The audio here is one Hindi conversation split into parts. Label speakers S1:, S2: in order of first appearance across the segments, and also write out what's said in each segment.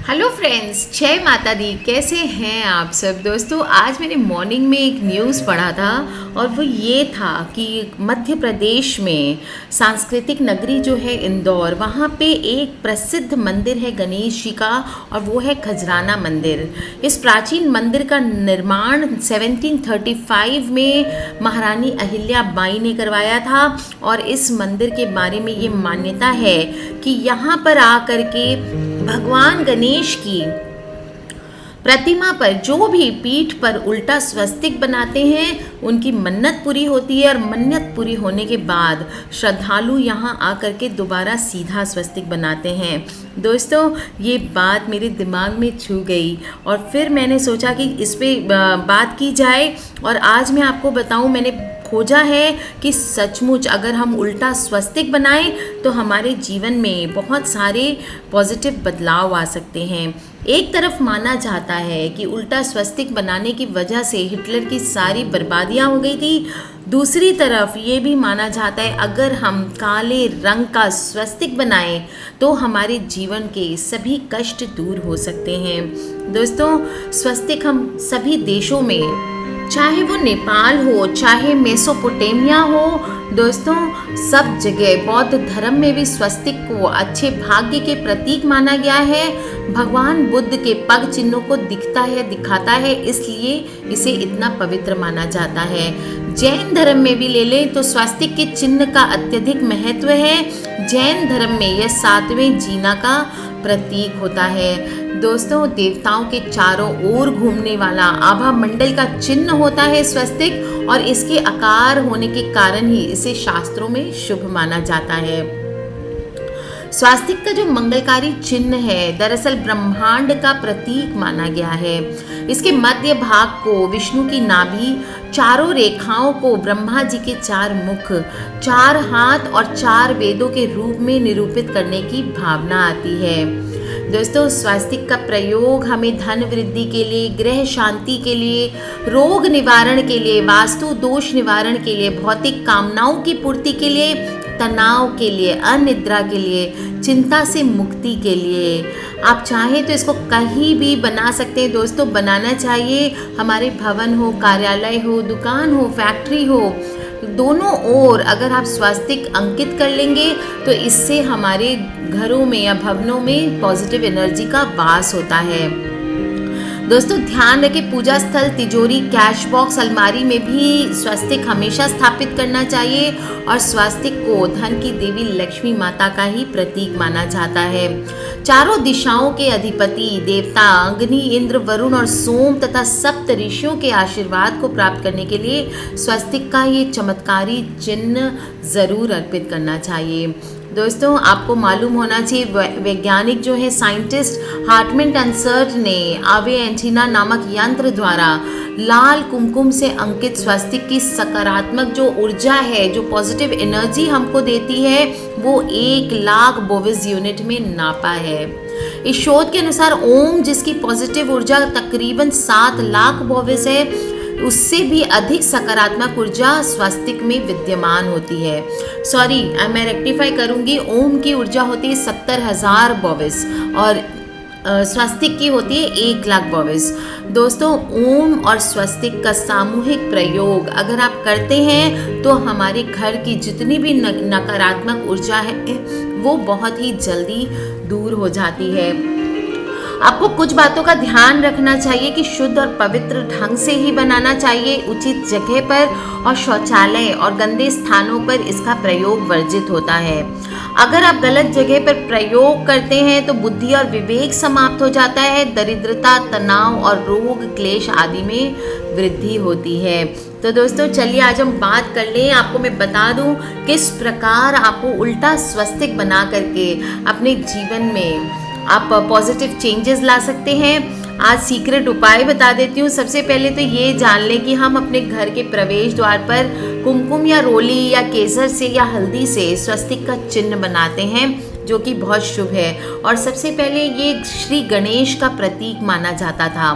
S1: हेलो फ्रेंड्स, जय माता दी। कैसे हैं आप सब दोस्तों। आज मैंने मॉर्निंग में एक न्यूज़ पढ़ा था और वो ये था कि मध्य प्रदेश में सांस्कृतिक नगरी जो है इंदौर, वहाँ पे एक प्रसिद्ध मंदिर है गणेश जी का और वो है खजराना मंदिर। इस प्राचीन मंदिर का निर्माण 1735 में महारानी अहिल्या बाई ने करवाया था और इस मंदिर के बारे में ये मान्यता है कि यहाँ पर आकर के भगवान गणेश की प्रतिमा पर जो भी पीठ पर उल्टा स्वस्तिक बनाते हैं उनकी मन्नत पूरी होती है और मन्नत पूरी होने के बाद श्रद्धालु यहाँ आकर के दोबारा सीधा स्वस्तिक बनाते हैं। दोस्तों, ये बात मेरे दिमाग में छू गई और फिर मैंने सोचा कि इस पे बात की जाए और आज मैं आपको बताऊं, मैंने खोजा है कि सचमुच अगर हम उल्टा स्वस्तिक बनाएं तो हमारे जीवन में बहुत सारे पॉजिटिव बदलाव आ सकते हैं। एक तरफ माना जाता है कि उल्टा स्वस्तिक बनाने की वजह से हिटलर की सारी बर्बादियां हो गई थी। दूसरी तरफ ये भी माना जाता है अगर हम काले रंग का स्वस्तिक बनाएं तो हमारे जीवन के सभी कष्ट दूर हो सकते हैं। दोस्तों, स्वस्तिक हम सभी देशों में, चाहे वो नेपाल हो चाहे मेसोपोटामिया हो, दोस्तों सब जगह बौद्ध धर्म में भी स्वस्तिक को अच्छे भाग्य के प्रतीक माना गया है। भगवान बुद्ध के पग चिन्हों को दिखाता है, इसलिए इसे इतना पवित्र माना जाता है। जैन धर्म में भी ले लें तो स्वस्तिक के चिन्ह का अत्यधिक महत्व है। जैन धर्म में यह 7वें जीना का प्रतीक होता है। दोस्तों, देवताओं के चारों ओर घूमने वाला आभा मंडल का चिन्ह होता है स्वस्तिक और इसके आकार होने के कारण ही इसे शास्त्रों में शुभ माना जाता है। स्वास्तिक का जो मंगलकारी चिन्ह है दरअसल ब्रह्मांड का प्रतीक माना गया है। इसके मध्य भाग को विष्णु की नाभि, चारों रेखाओं को ब्रह्मा जी के 4 मुख, 4 हाथ और 4 वेदों के रूप में निरूपित करने की भावना आती है। दोस्तों, स्वास्तिक का प्रयोग हमें धन वृद्धि के लिए, गृह शांति के लिए, रोग निवारण के लिए, वास्तु दोष निवारण के लिए, भौतिक कामनाओं की पूर्ति के लिए, तनाव के लिए, अनिद्रा के लिए, चिंता से मुक्ति के लिए। आप चाहें तो इसको कहीं भी बना सकते हैं। दोस्तों, बनाना चाहिए। हमारे भवन हो, कार्यालय हो, दुकान हो, फैक्ट्री हो, दोनों ओर अगर आप स्वास्तिक अंकित कर लेंगे तो इससे हमारे घरों में या भवनों में पॉजिटिव एनर्जी का वास होता है। दोस्तों, ध्यान रखें, पूजा स्थल, तिजोरी, कैश बॉक्स, अलमारी में भी स्वस्तिक हमेशा स्थापित करना चाहिए और स्वस्तिक को धन की देवी लक्ष्मी माता का ही प्रतीक माना जाता है। चारों दिशाओं के अधिपति देवता अग्नि, इंद्र, वरुण और सोम तथा सप्त ऋषियों के आशीर्वाद को प्राप्त करने के लिए स्वस्तिक का ये चमत्कारी चिन्ह जरूर अर्पित करना चाहिए। दोस्तों, आपको मालूम होना चाहिए, वैज्ञानिक जो है साइंटिस्ट हार्टमैन कंसर्ट ने आवे एंटीना नामक यंत्र द्वारा लाल कुमकुम से अंकित स्वस्तिक की सकारात्मक जो ऊर्जा है, जो पॉजिटिव एनर्जी हमको देती है, वो 1 लाख बोविस यूनिट में नापा है। इस शोध के अनुसार ओम, जिसकी पॉजिटिव ऊर्जा तकरीबन 7 लाख बोविस है, उससे भी अधिक सकारात्मक ऊर्जा स्वस्तिक में विद्यमान होती है। सॉरी, मैं रेक्टिफाई करूंगी, ओम की ऊर्जा होती है 70,000 बोविस और स्वस्तिक की होती है 1 लाख बोविस। दोस्तों, ओम और स्वस्तिक का सामूहिक प्रयोग अगर आप करते हैं तो हमारे घर की जितनी भी नकारात्मक ऊर्जा है वो बहुत ही जल्दी दूर हो जाती है। आपको कुछ बातों का ध्यान रखना चाहिए कि शुद्ध और पवित्र ढंग से ही बनाना चाहिए, उचित जगह पर, और शौचालय और गंदे स्थानों पर इसका प्रयोग वर्जित होता है। अगर आप गलत जगह पर प्रयोग करते हैं तो बुद्धि और विवेक समाप्त हो जाता है, दरिद्रता, तनाव और रोग क्लेश आदि में वृद्धि होती है। तो दोस्तों, चलिए आज हम बात कर लें। आपको मैं बता दूं किस प्रकार आपको उल्टा स्वस्तिक बना करके अपने जीवन में आप पॉजिटिव चेंजेस ला सकते हैं। आज सीक्रेट उपाय बता देती हूँ। सबसे पहले तो ये जान लें कि हम अपने घर के प्रवेश द्वार पर कुमकुम या रोली या केसर से या हल्दी से स्वस्तिक का चिन्ह बनाते हैं, जो कि बहुत शुभ है और सबसे पहले ये श्री गणेश का प्रतीक माना जाता था।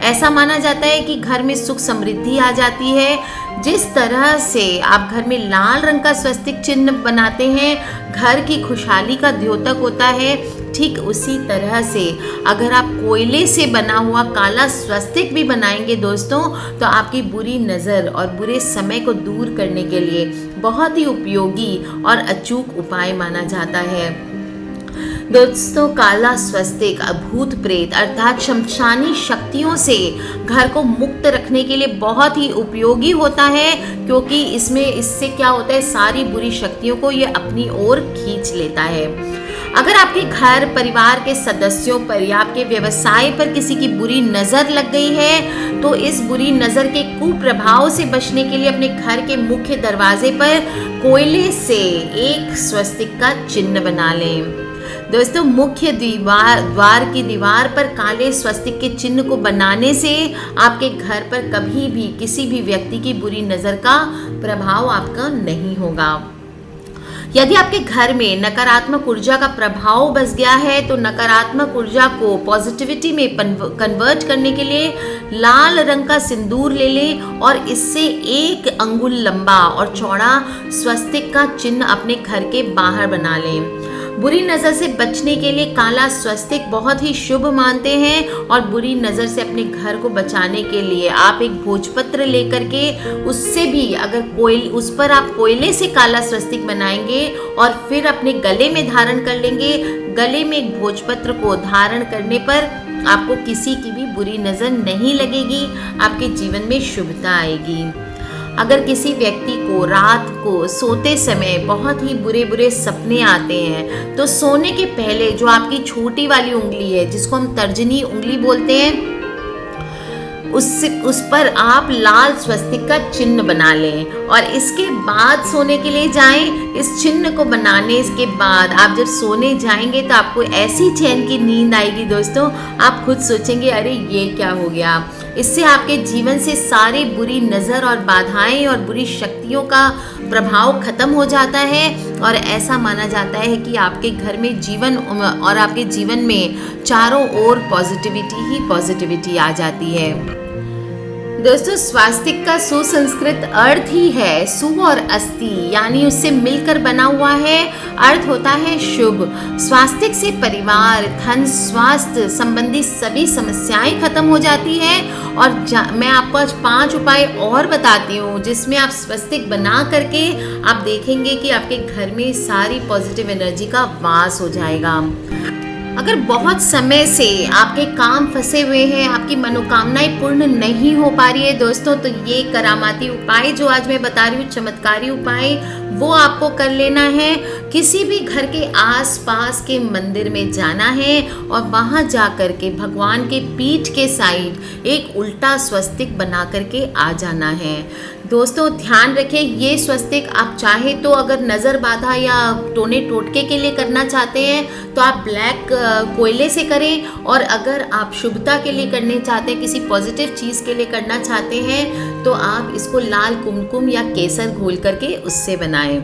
S1: ऐसा माना जाता है कि घर में सुख समृद्धि आ जाती है। जिस तरह से आप घर में लाल रंग का स्वस्तिक चिन्ह बनाते हैं, घर की खुशहाली का द्योतक होता है। ठीक उसी तरह से अगर आप कोयले से बना हुआ काला स्वस्तिक भी बनाएंगे दोस्तों, तो आपकी बुरी नज़र और बुरे समय को दूर करने के लिए बहुत ही उपयोगी और अचूक उपाय माना जाता है। दोस्तों, काला स्वस्तिक भूत प्रेत अर्थात शमशानी शक्तियों से घर को मुक्त रखने के लिए बहुत ही उपयोगी होता है, क्योंकि इससे क्या होता है, सारी बुरी शक्तियों को ये अपनी ओर खींच लेता है। अगर आपके घर परिवार के सदस्यों पर या आपके व्यवसाय पर किसी की बुरी नज़र लग गई है, तो इस बुरी नज़र के कुप्रभाव से बचने के लिए अपने घर के मुख्य दरवाजे पर कोयले से एक स्वस्तिक का चिन्ह बना लें। दोस्तों, मुख्य द्वार की दीवार पर काले स्वस्तिक के चिन्ह को बनाने से आपके घर पर कभी भी किसी भी व्यक्ति की बुरी नज़र का प्रभाव आपका नहीं होगा। यदि आपके घर में नकारात्मक ऊर्जा का प्रभाव बस गया है, तो नकारात्मक ऊर्जा को पॉजिटिविटी में कन्वर्ट करने के लिए लाल रंग का सिंदूर ले लें और इससे 1 अंगुल लंबा और चौड़ा स्वस्तिक का चिन्ह अपने घर के बाहर बना लें। बुरी नज़र से बचने के लिए काला स्वस्तिक बहुत ही शुभ मानते हैं, और बुरी नज़र से अपने घर को बचाने के लिए आप एक भोजपत्र लेकर के उससे भी उस पर आप कोयले से काला स्वस्तिक बनाएंगे और फिर अपने गले में धारण कर लेंगे। गले में एक भोजपत्र को धारण करने पर आपको किसी की भी बुरी नज़र नहीं लगेगी, आपके जीवन में शुभता आएगी। अगर किसी व्यक्ति को रात को सोते समय बहुत ही बुरे बुरे सपने आते हैं, तो सोने के पहले जो आपकी छोटी वाली उंगली है, जिसको हम तर्जनी उंगली बोलते हैं, उस पर आप लाल स्वस्तिक का चिन्ह बना लें और इसके बाद सोने के लिए जाएं। इस चिन्ह को बनाने के बाद आप जब सोने जाएंगे तो आपको ऐसी चैन की नींद आएगी दोस्तों, आप खुद सोचेंगे अरे ये क्या हो गया। इससे आपके जीवन से सारी बुरी नज़र और बाधाएं और बुरी शक्तियों का प्रभाव खत्म हो जाता है, और ऐसा माना जाता है कि आपके घर में जीवन और आपके जीवन में चारों ओर पॉजिटिविटी ही पॉजिटिविटी आ जाती है। दोस्तों, स्वास्तिक का सुसंस्कृत अर्थ ही है सु और अस्ति, यानी उससे मिलकर बना हुआ है। अर्थ होता है शुभ। स्वास्तिक से परिवार, धन, स्वास्थ्य संबंधी सभी समस्याएं खत्म हो जाती हैं। और मैं आपको आज 5 उपाय और बताती हूँ, जिसमें आप स्वस्तिक बना करके आप देखेंगे कि आपके घर में सारी पॉजिटिव एनर्जी का वास हो जाएगा। अगर बहुत समय से आपके काम फंसे हुए हैं, आपकी मनोकामनाएं पूर्ण नहीं हो पा रही है दोस्तों, तो ये करामाती उपाय जो आज मैं बता रही हूँ, चमत्कारी उपाय, वो आपको कर लेना है। किसी भी घर के आसपास के मंदिर में जाना है और वहाँ जा कर के भगवान के पीठ के साइड एक उल्टा स्वस्तिक बना करके आ जाना है। दोस्तों, ध्यान रखें, ये स्वस्तिक आप चाहे तो अगर नज़र बाधा या टोने टोटके के लिए करना चाहते हैं तो आप ब्लैक कोयले से करें, और अगर आप शुभता के लिए करने चाहते हैं, किसी पॉजिटिव चीज़ के लिए करना चाहते हैं, तो आप इसको लाल कुमकुम या केसर घोल करके उससे बनाएं।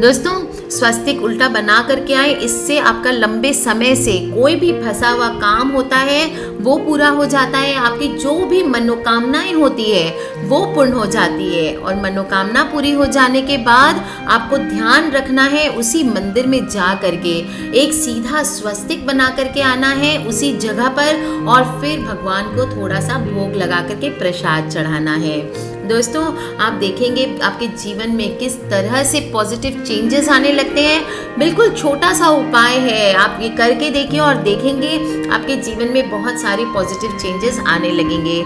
S1: दोस्तों, स्वस्तिक उल्टा बना करके आए, इससे आपका लंबे समय से कोई भी फंसा हुआ काम होता है वो पूरा हो जाता है। आपकी जो भी मनोकामनाएं होती है वो पूर्ण हो जाती है, और मनोकामना पूरी हो जाने के बाद आपको ध्यान रखना है, उसी मंदिर में जा करके एक सीधा स्वस्तिक बना करके आना है उसी जगह पर, और फिर भगवान को थोड़ा सा भोग लगा करके प्रसाद चढ़ाना है। दोस्तों, आप देखेंगे आपके जीवन में किस तरह से पॉजिटिव चेंजेस आने लगते हैं। बिल्कुल छोटा सा उपाय है, आप ये करके देखिए और देखेंगे आपके जीवन में बहुत सारे पॉजिटिव चेंजेस आने लगेंगे।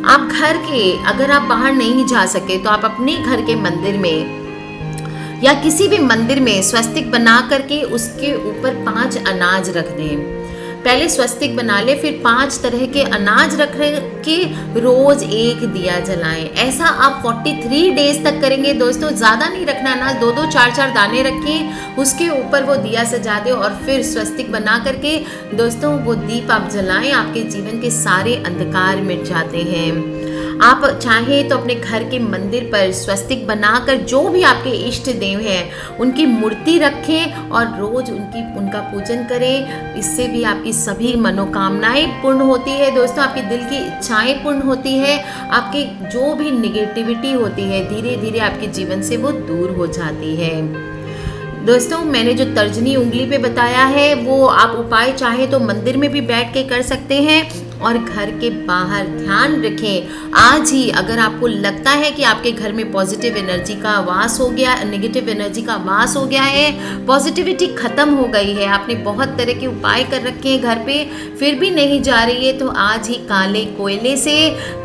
S1: आप घर के, अगर आप बाहर नहीं जा सके तो आप अपने घर के मंदिर में या किसी भी मंदिर में स्वस्तिक बना करके उसके ऊपर 5 अनाज रख दें। पहले स्वस्तिक बना ले, फिर 5 तरह के अनाज रख के रोज एक दिया जलाएं। ऐसा आप 43 डेज तक करेंगे दोस्तों। ज़्यादा नहीं रखना अनाज, 2-2, 4-4 दाने रखें, उसके ऊपर वो दिया सजा दें और फिर स्वस्तिक बना करके दोस्तों वो दीप आप जलाएं, आपके जीवन के सारे अंधकार मिट जाते हैं। आप चाहें तो अपने घर के मंदिर पर स्वस्तिक बनाकर जो भी आपके इष्ट देव हैं उनकी मूर्ति रखें और रोज उनका पूजन करें। इससे भी आपकी सभी मनोकामनाएं पूर्ण होती है दोस्तों, आपके दिल की इच्छाएं पूर्ण होती है, आपके जो भी निगेटिविटी होती है धीरे धीरे आपके जीवन से वो दूर हो जाती है। दोस्तों मैंने जो तर्जनी उंगली पे बताया है वो आप उपाय चाहे तो मंदिर में भी बैठ के कर सकते हैं और घर के बाहर ध्यान रखें। आज ही अगर आपको लगता है कि आपके घर में पॉजिटिव एनर्जी का वास हो गया, नेगेटिव एनर्जी का वास हो गया है, पॉजिटिविटी खत्म हो गई है, आपने बहुत तरह के उपाय कर रखे हैं घर पे फिर भी नहीं जा रही है, तो आज ही काले कोयले से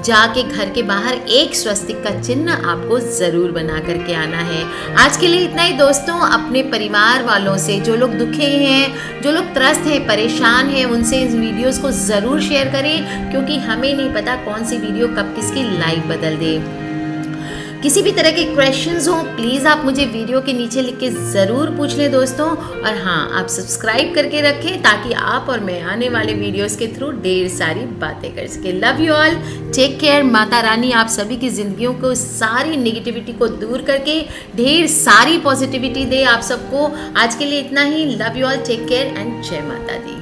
S1: जाके घर के बाहर एक स्वस्तिक का चिन्ह आपको ज़रूर बना करके आना है। आज के लिए इतना ही दोस्तों। अपने परिवार वालों से, जो लोग दुखे हैं, जो लोग त्रस्त हैं, परेशान हैं, उनसे इस वीडियोस को ज़रूर शेयर करें, क्योंकि हमें नहीं पता कौन सी वीडियो कब किसकी लाइफ बदल दे। किसी भी तरह के क्वेश्चंस हो प्लीज़ आप मुझे वीडियो के नीचे लिख के ज़रूर पूछ लें दोस्तों। और हाँ, आप सब्सक्राइब करके रखें ताकि आप और मैं आने वाले वीडियोस के थ्रू ढेर सारी बातें कर सके। Love you all, take care. Mata Rani आप सभी की ज़िंदगियों को सारी नेगेटिविटी को दूर करके ढेर सारी पॉजिटिविटी दे आप सबको। आज के लिए इतना ही। Love you all, take care and जय माता दी।